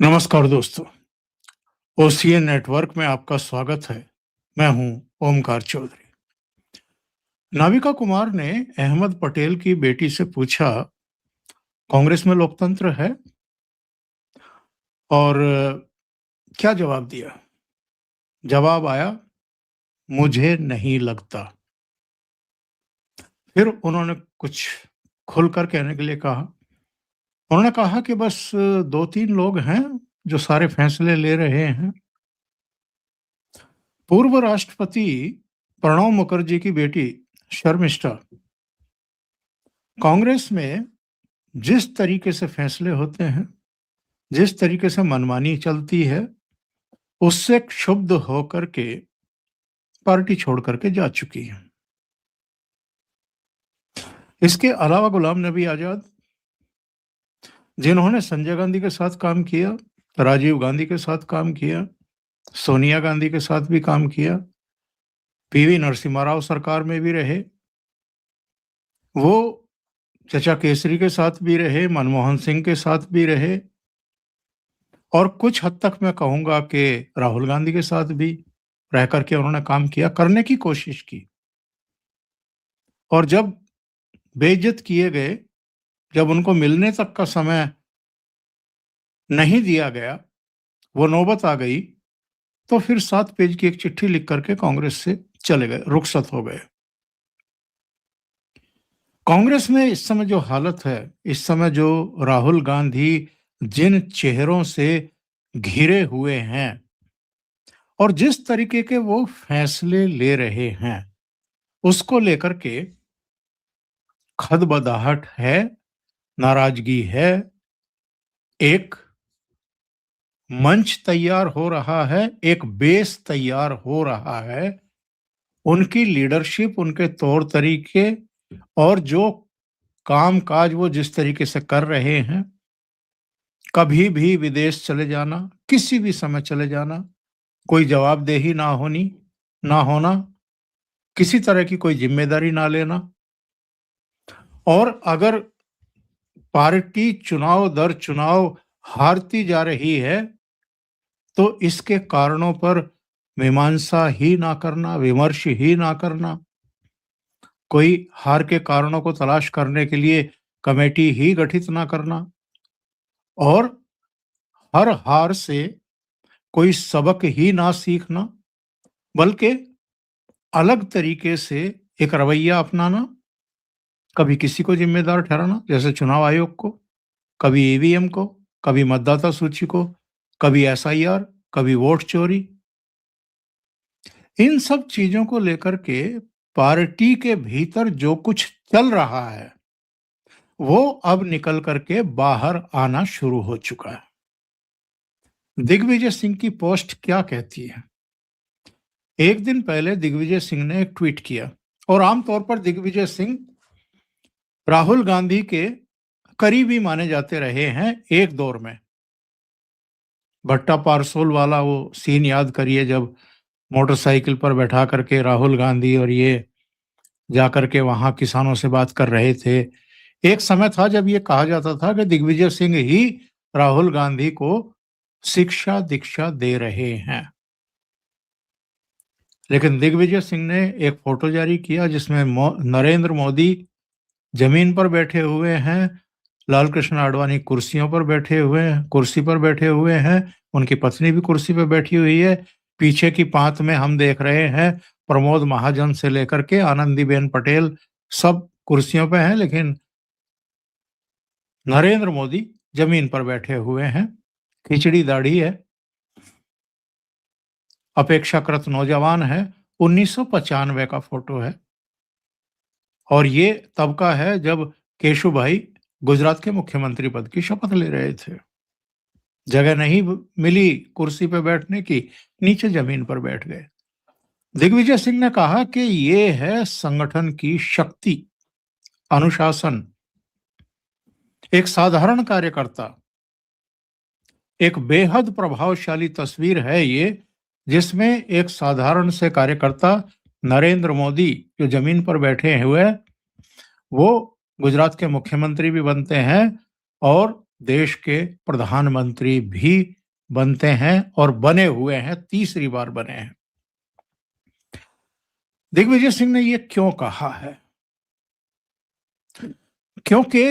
नमस्कार दोस्तों, OCN network में आपका स्वागत है। मैं हूं ओमकार चौधरी। नाविका कुमार ने अहमद पटेल की बेटी से पूछा, कांग्रेस में लोकतंत्र है? और क्या जवाब दिया? जवाब आया, मुझे नहीं लगता। फिर उन्होंने कुछ खुलकर कहने के लिए कहा। उन्होंने कहा कि बस 2-3 लोग हैं जो सारे फैसले ले रहे हैं। पूर्व राष्ट्रपति प्रणब मुखर्जी की बेटी शर्मिष्ठा, कांग्रेस में जिस तरीके से फैसले होते हैं, जिस तरीके से मनमानी चलती है, उससे क्षुब्ध होकर के पार्टी छोड़ करके जा चुकी है। इसके अलावा गुलाम नबी आजाद, जिन्होंने संजय गांधी के साथ काम किया, राजीव गांधी के साथ काम किया, सोनिया गांधी के साथ भी काम किया, पीवी नरसिम्हा राव सरकार में भी रहे, वो चचा केसरी के साथ भी रहे, मनमोहन सिंह के साथ भी रहे, और कुछ हद तक मैं कहूंगा कि राहुल गांधी के साथ भी रह करके उन्होंने काम किया, करने की कोशिश की। और जब बेइज्जत किए गए, जब उनको मिलने तक का समय नहीं दिया गया, वो नौबत आ गई, तो फिर 7 पेज की एक चिट्ठी लिख करके कांग्रेस से चले गए, रुखसत हो गए। कांग्रेस में इस समय जो हालत है, इस समय जो राहुल गांधी जिन चेहरों से घिरे हुए हैं और जिस तरीके के वो फैसले ले रहे हैं, उसको लेकर के खदबदाहट है, नाराजगी है, एक मंच तैयार हो रहा है, एक बेस तैयार हो रहा है। उनकी लीडरशिप, उनके तौर तरीके और जो काम-काज वो जिस तरीके से कर रहे हैं, कभी भी विदेश चले जाना, किसी भी समय चले जाना, कोई जवाबदेही ना होना, किसी तरह की कोई जिम्मेदारी ना लेना, और अगर पार्टी चुनाव दर चुनाव हारती जा रही है, तो इसके कारणों पर मीमांसा ही ना करना, विमर्श ही ना करना, कोई हार के कारणों को तलाश करने के लिए कमेटी ही गठित ना करना, और हर हार से कोई सबक ही ना सीखना, बल्कि अलग तरीके से एक रवैया अपनाना, कभी किसी को जिम्मेदार ठहराना, जैसे चुनाव आयोग को, कभी ईवीएम को, कभी मतदाता सूची को, कभी एसआईआर, कभी वोट चोरी। इन सब चीजों को लेकर के पार्टी के भीतर जो कुछ चल रहा है, वो अब निकल करके बाहर आना शुरू हो चुका है। दिग्विजय सिंह की पोस्ट क्या कहती है? एक दिन पहले दिग्विजय सिंह ने एक ट्वीट किया, और आमतौर पर दिग्विजय सिंह राहुल गांधी के करीबी माने जाते रहे हैं एक दौर में। भट्टा पारसोल वाला वो सीन याद करिए, जब मोटरसाइकिल पर बैठा करके राहुल गांधी और ये जाकर के वहां किसानों से बात कर रहे थे। एक समय था जब ये कहा जाता था कि दिग्विजय सिंह ही राहुल गांधी को शिक्षा दीक्षा दे रहे हैं। लेकिन दिग्विजय सिंह ने एक फोटो जारी किया जिसमें नरेंद्र मोदी जमीन पर बैठे हुए हैं, लाल कृष्ण आडवाणी कुर्सी पर बैठे हुए हैं, उनकी पत्नी भी कुर्सी पर बैठी हुई है। पीछे की पांत में हम देख रहे हैं प्रमोद महाजन से लेकर के आनंदीबेन पटेल, सब कुर्सियों पे हैं, लेकिन नरेंद्र मोदी जमीन पर बैठे हुए हैं। खिचड़ी दाढ़ी है, अपेक्षाकृत नौजवान है, 1995 का फोटो है, और ये तब का है जब केशुभाई गुजरात के मुख्यमंत्री पद की शपथ ले रहे थे। जगह नहीं मिली कुर्सी पे बैठने की, नीचे जमीन पर बैठ गए। दिग्विजय सिंह ने कहा कि ये है संगठन की शक्ति, अनुशासन। एक साधारण कार्यकर्ता, एक बेहद प्रभावशाली तस्वीर है ये, जिसमें एक साधारण से कार्यकर्ता नरेंद्र मोदी जो जमीन पर बैठे हुए, वो गुजरात के मुख्यमंत्री भी बनते हैं और देश के प्रधानमंत्री भी बनते हैं और बने हुए हैं, तीसरी बार बने हैं। दिग्विजय सिंह ने ये क्यों कहा है? क्योंकि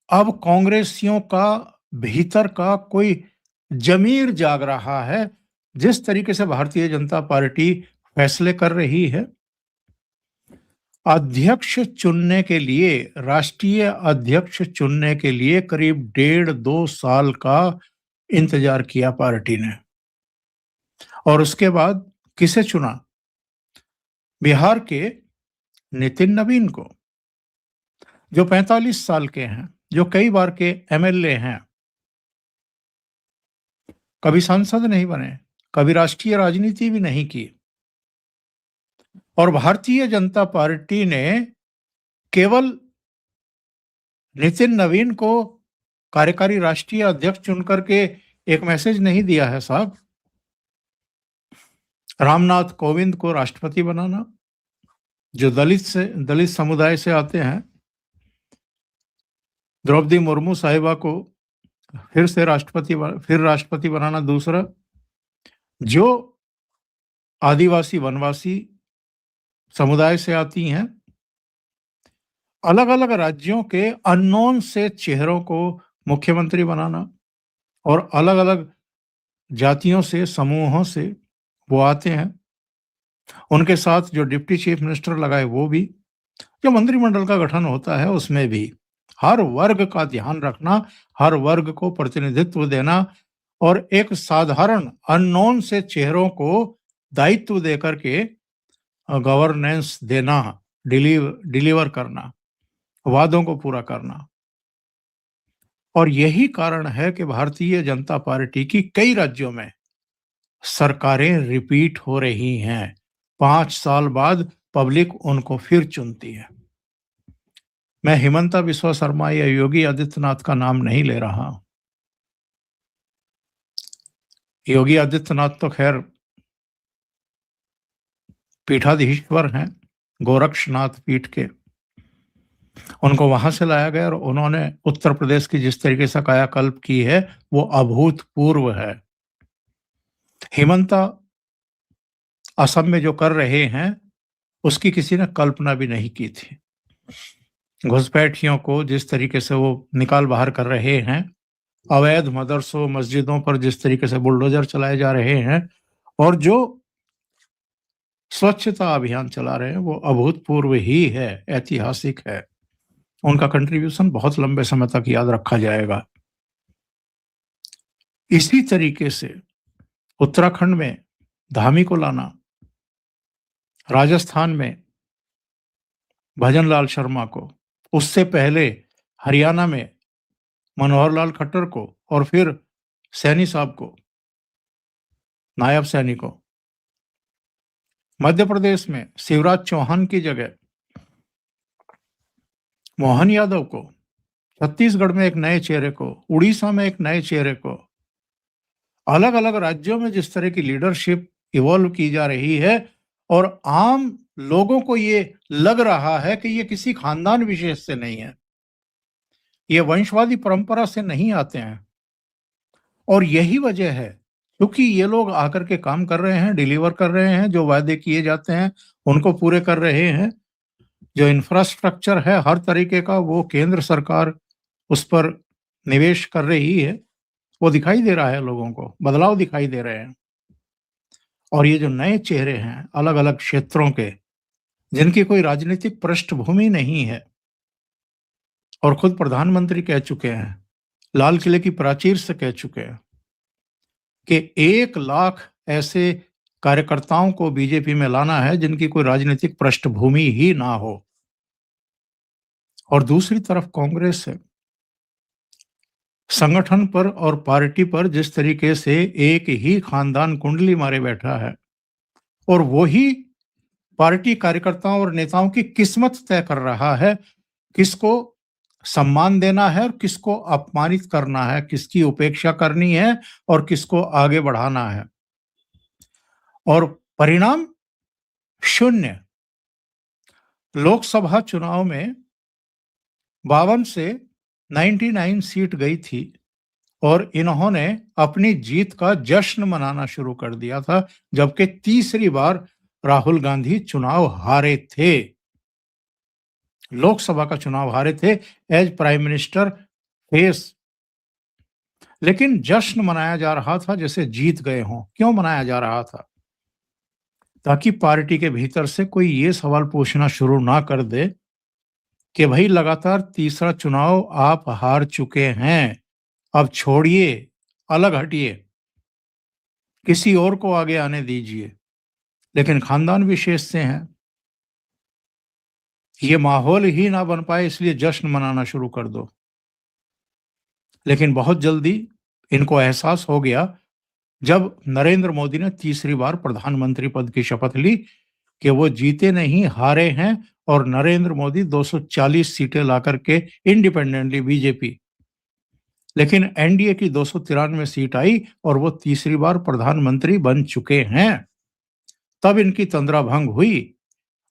अब कांग्रेसियों का भीतर का कोई जमीर जाग रहा है। जिस तरीके से भारतीय जनता पार्टी फैसले कर रही है, अध्यक्ष चुनने के लिए, राष्ट्रीय अध्यक्ष चुनने के लिए करीब 1.5-2 साल का इंतजार किया पार्टी ने, और उसके बाद किसे चुना? बिहार के नितिन नवीन को, जो 45 साल के हैं, जो कई बार के एमएलए हैं, कभी सांसद नहीं बने, कभी राष्ट्रीय राजनीति भी नहीं की, और भारतीय जनता पार्टी ने केवल नितिन नवीन को कार्यकारी राष्ट्रीय अध्यक्ष चुनकर के एक मैसेज नहीं दिया है साहब। रामनाथ कोविंद को राष्ट्रपति बनाना, जो दलित समुदाय से आते हैं, द्रौपदी मुर्मू साहिबा को फिर राष्ट्रपति बनाना दूसरा, जो आदिवासी वनवासी समुदाय से आती हैं, अलग अलग राज्यों के अननोन से चेहरों को मुख्यमंत्री बनाना, और अलग अलग जातियों से, समूहों से वो आते हैं, उनके साथ जो डिप्टी चीफ मिनिस्टर लगाए वो भी, जो मंत्रिमंडल का गठन होता है उसमें भी हर वर्ग का ध्यान रखना, हर वर्ग को प्रतिनिधित्व देना, और एक साधारण अननोन से चेहरों को दायित्व देकर के गवर्नेंस देना, डिलीवर करना, वादों को पूरा करना। और यही कारण है कि भारतीय जनता पार्टी की कई राज्यों में सरकारें रिपीट हो रही हैं। 5 साल बाद पब्लिक उनको फिर चुनती है। मैं हिमंता बिस्वा शर्मा या योगी आदित्यनाथ का नाम नहीं ले रहा हूं। योगी आदित्यनाथ तो खैर पीठाधीश्वर हैं, गोरक्षनाथ पीठ के। उनको वहां से लाया गया और उन्होंने उत्तर प्रदेश की जिस तरीके से कायाकल्प की है वो अभूतपूर्व है। हिमंता असम में जो कर रहे हैं उसकी किसी ने कल्पना भी नहीं की थी। घुसपैठियों को जिस तरीके से वो निकाल बाहर कर रहे हैं, अवैध मदरसों मस्जिदों पर जिस तरीके से बुलडोजर चलाए जा रहे हैं, और जो स्वच्छता अभियान चला रहे हैं, वो अभूतपूर्व ही है, ऐतिहासिक है। उनका कंट्रीब्यूशन बहुत लंबे समय तक याद रखा जाएगा। इसी तरीके से उत्तराखंड में धामी को लाना, राजस्थान में भजन लाल शर्मा को, उससे पहले हरियाणा में मनोहर लाल खट्टर को, और फिर सैनी साहब को, नायब सैनी को, मध्य प्रदेश में शिवराज चौहान की जगह मोहन यादव को, छत्तीसगढ़ में एक नए चेहरे को, उड़ीसा में एक नए चेहरे को, अलग अलग राज्यों में जिस तरह की लीडरशिप इवॉल्व की जा रही है, और आम लोगों को ये लग रहा है कि ये किसी खानदान विशेष से नहीं है, ये वंशवादी परंपरा से नहीं आते हैं। और यही वजह है क्योंकि ये लोग आकर के काम कर रहे हैं, डिलीवर कर रहे हैं, जो वादे किए जाते हैं उनको पूरे कर रहे हैं। जो इंफ्रास्ट्रक्चर है हर तरीके का, वो केंद्र सरकार उस पर निवेश कर रही है, वो दिखाई दे रहा है, लोगों को बदलाव दिखाई दे रहे हैं। और ये जो नए चेहरे हैं अलग अलग क्षेत्रों के, जिनकी कोई राजनीतिक पृष्ठभूमि नहीं है, और खुद प्रधानमंत्री कह चुके हैं, लाल किले की प्राचीर से कह चुके हैं कि 1 लाख ऐसे कार्यकर्ताओं को बीजेपी में लाना है जिनकी कोई राजनीतिक पृष्ठभूमि ही ना हो। और दूसरी तरफ कांग्रेस है, संगठन पर और पार्टी पर जिस तरीके से एक ही खानदान कुंडली मारे बैठा है, और वही पार्टी कार्यकर्ताओं और नेताओं की किस्मत तय कर रहा है, किसको सम्मान देना है और किसको अपमानित करना है, किसकी उपेक्षा करनी है और किसको आगे बढ़ाना है। और परिणाम शून्य। लोकसभा चुनाव में 52 से 99 सीट गई थी और इन्होंने अपनी जीत का जश्न मनाना शुरू कर दिया था, जबकि तीसरी बार राहुल गांधी चुनाव हारे थे। लोकसभा का चुनाव हारे थे एज प्राइम मिनिस्टर फेस। लेकिन जश्न मनाया जा रहा था जैसे जीत गए हों। क्यों मनाया जा रहा था? ताकि पार्टी के भीतर से कोई ये सवाल पूछना शुरू ना कर दे कि भाई लगातार तीसरा चुनाव आप हार चुके हैं, अब छोड़िए, अलग हटिए, किसी और को आगे आने दीजिए। लेकिन खानदान विशेष से हैं, ये माहौल ही ना बन पाए, इसलिए जश्न मनाना शुरू कर दो। लेकिन बहुत जल्दी इनको एहसास हो गया जब नरेंद्र मोदी ने तीसरी बार प्रधानमंत्री पद की शपथ ली कि वो जीते नहीं, हारे हैं, और नरेंद्र मोदी 240 सीटें ला करके इंडिपेंडेंटली बीजेपी, लेकिन एनडीए की 293 सीट आई और वो तीसरी बार प्रधानमंत्री बन चुके हैं। तब इनकी तंद्रा भंग हुई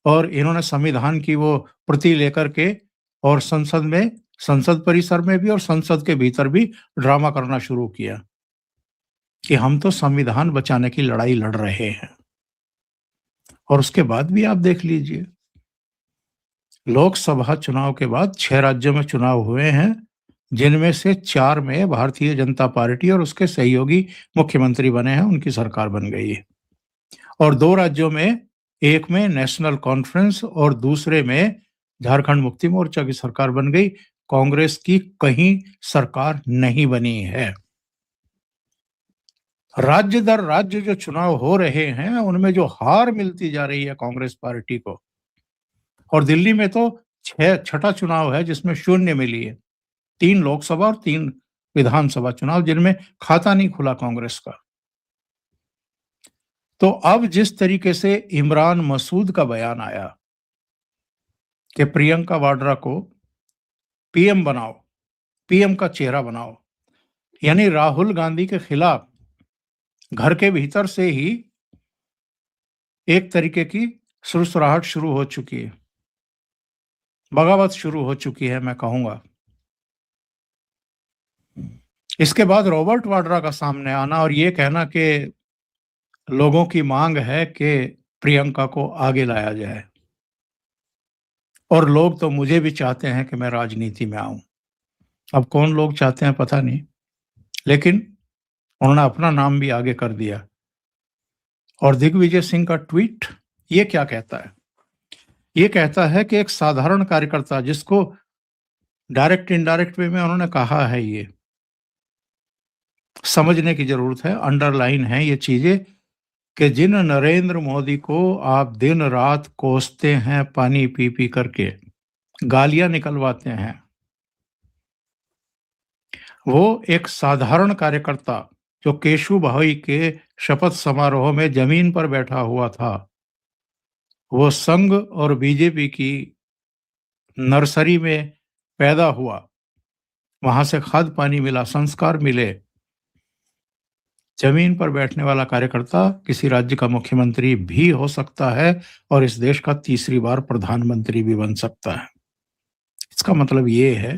और इन्होंने संविधान की वो प्रति लेकर के और संसद परिसर में भी और संसद के भीतर भी ड्रामा करना शुरू किया कि हम तो संविधान बचाने की लड़ाई लड़ रहे हैं। और उसके बाद भी आप देख लीजिए, लोकसभा चुनाव के बाद 6 राज्यों में चुनाव हुए हैं, जिनमें से 4 में भारतीय जनता पार्टी और उसके सहयोगी मुख्यमंत्री बने हैं, उनकी सरकार बन गई है। और 2 राज्यों में, एक में नेशनल कॉन्फ्रेंस और दूसरे में झारखंड मुक्ति मोर्चा की सरकार बन गई। कांग्रेस की कहीं सरकार नहीं बनी है। राज्य दर राज्य जो चुनाव हो रहे हैं, उनमें जो हार मिलती जा रही है कांग्रेस पार्टी को, और दिल्ली में तो छठा चुनाव है जिसमें शून्य मिली है। 3 लोकसभा और 3 विधानसभा चुनाव जिनमें खाता नहीं खुला कांग्रेस का। तो अब जिस तरीके से इमरान मसूद का बयान आया कि प्रियंका वाड्रा को पीएम बनाओ, पीएम का चेहरा बनाओ, यानी राहुल गांधी के खिलाफ घर के भीतर से ही एक तरीके की सुरसुराहट शुरू हो चुकी है, बगावत शुरू हो चुकी है, मैं कहूंगा। इसके बाद रॉबर्ट वाड्रा का सामने आना और ये कहना कि लोगों की मांग है कि प्रियंका को आगे लाया जाए, और लोग तो मुझे भी चाहते हैं कि मैं राजनीति में आऊं। अब कौन लोग चाहते हैं पता नहीं, लेकिन उन्होंने अपना नाम भी आगे कर दिया। और दिग्विजय सिंह का ट्वीट ये क्या कहता है? ये कहता है कि एक साधारण कार्यकर्ता, जिसको डायरेक्ट इनडायरेक्ट वे में उन्होंने कहा है, ये समझने की जरूरत है, अंडरलाइन है ये चीजें, कि जिन नरेंद्र मोदी को आप दिन रात कोसते हैं, पानी पी पी करके गालियां निकलवाते हैं, वो एक साधारण कार्यकर्ता जो केशु भाई के शपथ समारोह में जमीन पर बैठा हुआ था, वो संघ और बीजेपी की नर्सरी में पैदा हुआ, वहां से खाद पानी मिला, संस्कार मिले। जमीन पर बैठने वाला कार्यकर्ता किसी राज्य का मुख्यमंत्री भी हो सकता है और इस देश का तीसरी बार प्रधानमंत्री भी बन सकता है। इसका मतलब ये है,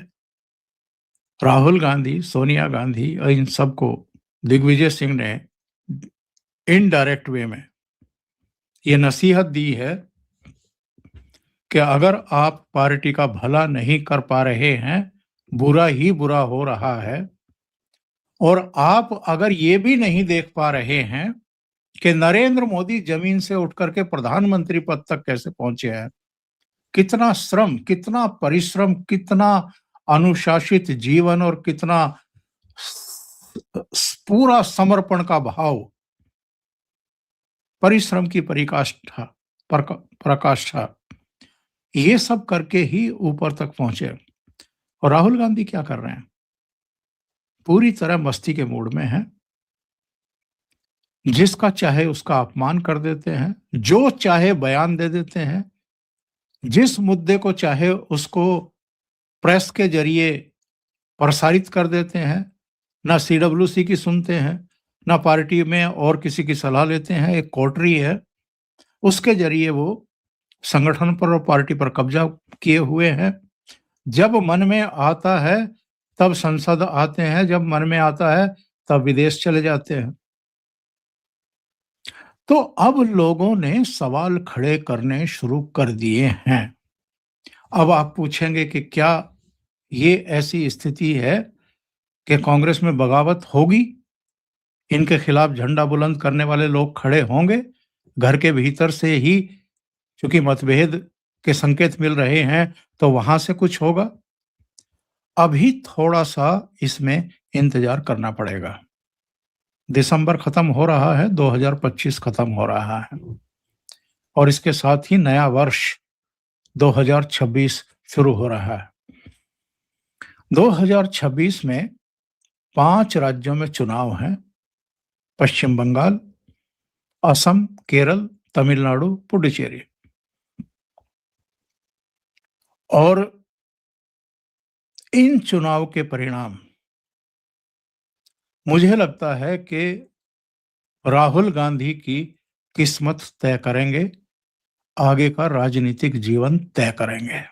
राहुल गांधी, सोनिया गांधी और इन सबको दिग्विजय सिंह ने इनडायरेक्ट वे में ये नसीहत दी है कि अगर आप पार्टी का भला नहीं कर पा रहे हैं, बुरा ही बुरा हो रहा है, और आप अगर ये भी नहीं देख पा रहे हैं कि नरेंद्र मोदी जमीन से उठ करके प्रधानमंत्री पद तक कैसे पहुंचे हैं, कितना श्रम, कितना परिश्रम, कितना अनुशासित जीवन और कितना पूरा समर्पण का भाव, परिश्रम की परिकाष्ठा, पराकाष्ठा, ये सब करके ही ऊपर तक पहुंचे। और राहुल गांधी क्या कर रहे हैं? पूरी तरह मस्ती के मूड में हैं, जिसका चाहे उसका अपमान कर देते हैं, जो चाहे बयान दे देते हैं, जिस मुद्दे को चाहे उसको प्रेस के जरिए प्रसारित कर देते हैं, ना सीडब्ल्यूसी की सुनते हैं, ना पार्टी में और किसी की सलाह लेते हैं। एक कोटरी है, उसके जरिए वो संगठन पर और पार्टी पर कब्जा किए हुए हैं। जब मन में आता है तब संसद आते हैं, जब मन में आता है तब विदेश चले जाते हैं। तो अब लोगों ने सवाल खड़े करने शुरू कर दिए हैं। अब आप पूछेंगे कि क्या ये ऐसी स्थिति है कि कांग्रेस में बगावत होगी? इनके खिलाफ झंडा बुलंद करने वाले लोग खड़े होंगे? घर के भीतर से ही चूंकि मतभेद के संकेत मिल रहे हैं, तो वहां से कुछ होगा? अभी थोड़ा-सा इसमें इंतजार करना पड़ेगा। दिसंबर खत्म हो रहा है, 2025 खत्म हो रहा है और इसके साथ ही नया वर्ष 2026 शुरू हो रहा है। 2026 में 5 राज्यों में चुनाव हैं। पश्चिम बंगाल, असम, केरल, तमिलनाडु, पुडुचेरी। और इन चुनाव के परिणाम मुझे लगता है कि राहुल गांधी की किस्मत तय करेंगे, आगे का राजनीतिक जीवन तय करेंगे।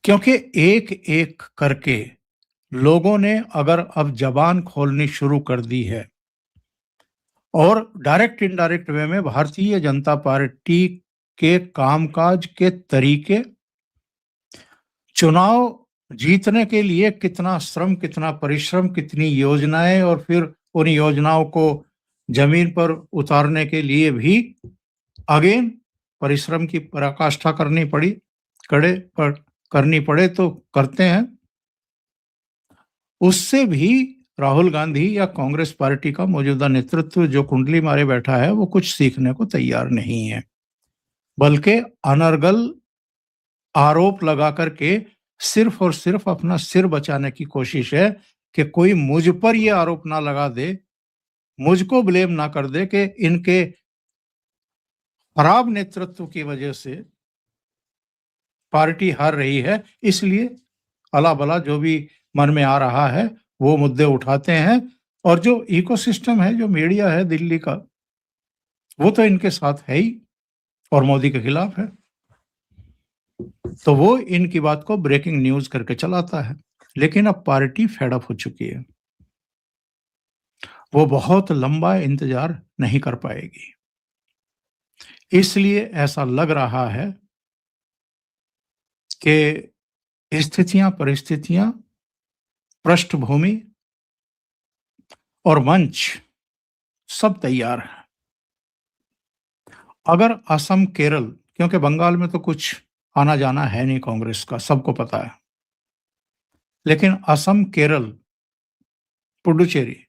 क्योंकि एक-एक करके लोगों ने अगर अब जबान खोलनी शुरू कर दी है और डायरेक्ट इनडायरेक्ट वे में भारतीय जनता पार्टी के कामकाज के तरीके, चुनाव जीतने के लिए कितना श्रम, कितना परिश्रम, कितनी योजनाएं और फिर उन योजनाओं को जमीन पर उतारने के लिए भी अगेन परिश्रम की पराकाष्ठा करनी पड़े तो करते हैं। उससे भी राहुल गांधी या कांग्रेस पार्टी का मौजूदा नेतृत्व जो कुंडली मारे बैठा है, वो कुछ सीखने को तैयार नहीं है, बल्कि अनर्गल आरोप लगा करके सिर्फ और सिर्फ अपना सिर बचाने की कोशिश है कि कोई मुझ पर ये आरोप ना लगा दे, मुझको ब्लेम ना कर दे कि इनके खराब नेतृत्व की वजह से पार्टी हार रही है। इसलिए अला भला जो भी मन में आ रहा है वो मुद्दे उठाते हैं और जो इकोसिस्टम है, जो मीडिया है दिल्ली का, वो तो इनके साथ है ही और मोदी के खिलाफ है। तो वो इनकी बात को ब्रेकिंग न्यूज करके चलाता है। लेकिन अब पार्टी फेड अप हो चुकी है, वो बहुत लंबा इंतजार नहीं कर पाएगी। इसलिए ऐसा लग रहा है कि स्थितियां, परिस्थितियां, पृष्ठभूमि और मंच सब तैयार है। अगर असम, केरल, क्योंकि बंगाल में तो कुछ आना जाना है नहीं कांग्रेस का, सबको पता है, लेकिन असम, केरल, पुडुचेरी,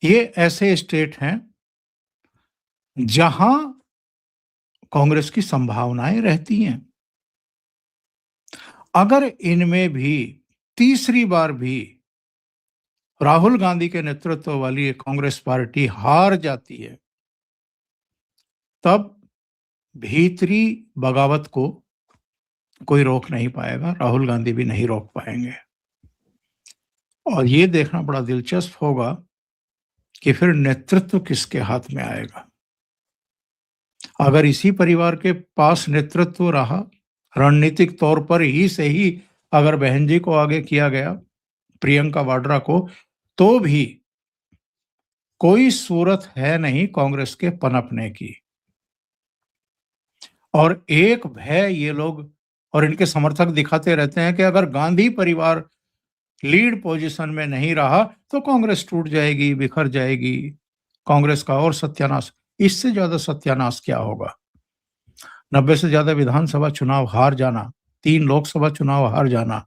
ये ऐसे स्टेट हैं जहां कांग्रेस की संभावनाएं रहती हैं। अगर इनमें भी तीसरी बार भी राहुल गांधी के नेतृत्व वाली कांग्रेस पार्टी हार जाती है, तब भीतरी बगावत को कोई रोक नहीं पाएगा, राहुल गांधी भी नहीं रोक पाएंगे। और ये देखना बड़ा दिलचस्प होगा कि फिर नेतृत्व किसके हाथ में आएगा। अगर इसी परिवार के पास नेतृत्व रहा, रणनीतिक तौर पर ही से ही अगर बहन जी को आगे किया गया, प्रियंका वाड्रा को, तो भी कोई सूरत है नहीं कांग्रेस के पनपने की। और एक भय ये लोग और इनके समर्थक दिखाते रहते हैं कि अगर गांधी परिवार लीड पोजीशन में नहीं रहा तो कांग्रेस टूट जाएगी, बिखर जाएगी, कांग्रेस का और सत्यानाश। इससे ज्यादा सत्यानाश क्या होगा? 90 से ज्यादा विधानसभा चुनाव हार जाना, 3 लोकसभा चुनाव हार जाना,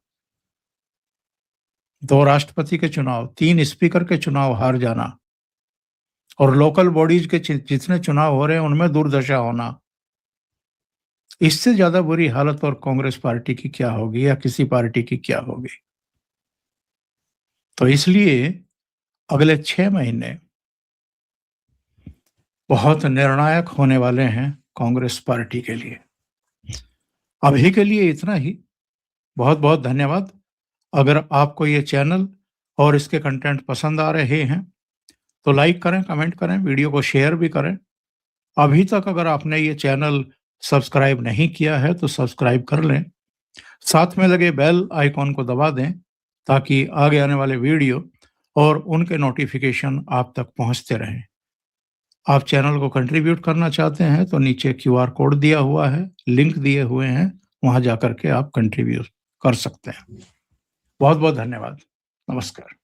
2 राष्ट्रपति के चुनाव, 3 स्पीकर के चुनाव हार जाना और लोकल बॉडीज के जितने चुनाव हो रहे हैं उनमें दुर्दशा होना, इससे ज्यादा बुरी हालत और कांग्रेस पार्टी की क्या होगी या किसी पार्टी की क्या होगी? तो इसलिए अगले 6 महीने बहुत निर्णायक होने वाले हैं कांग्रेस पार्टी के लिए। अभी के लिए इतना ही। बहुत बहुत धन्यवाद। अगर आपको ये चैनल और इसके कंटेंट पसंद आ रहे हैं तो लाइक करें, कमेंट करें, वीडियो को शेयर भी करें। अभी तक अगर आपने ये चैनल सब्सक्राइब नहीं किया है तो सब्सक्राइब कर लें। साथ में लगे बेल आइकॉन को दबा दें ताकि आगे आने वाले वीडियो और उनके नोटिफिकेशन आप तक पहुंचते रहें। आप चैनल को कंट्रीब्यूट करना चाहते हैं तो नीचे क्यूआर कोड दिया हुआ है, लिंक दिए हुए हैं, वहां जाकर के आप कंट्रीब्यूट कर सकते हैं। बहुत बहुत धन्यवाद। नमस्कार।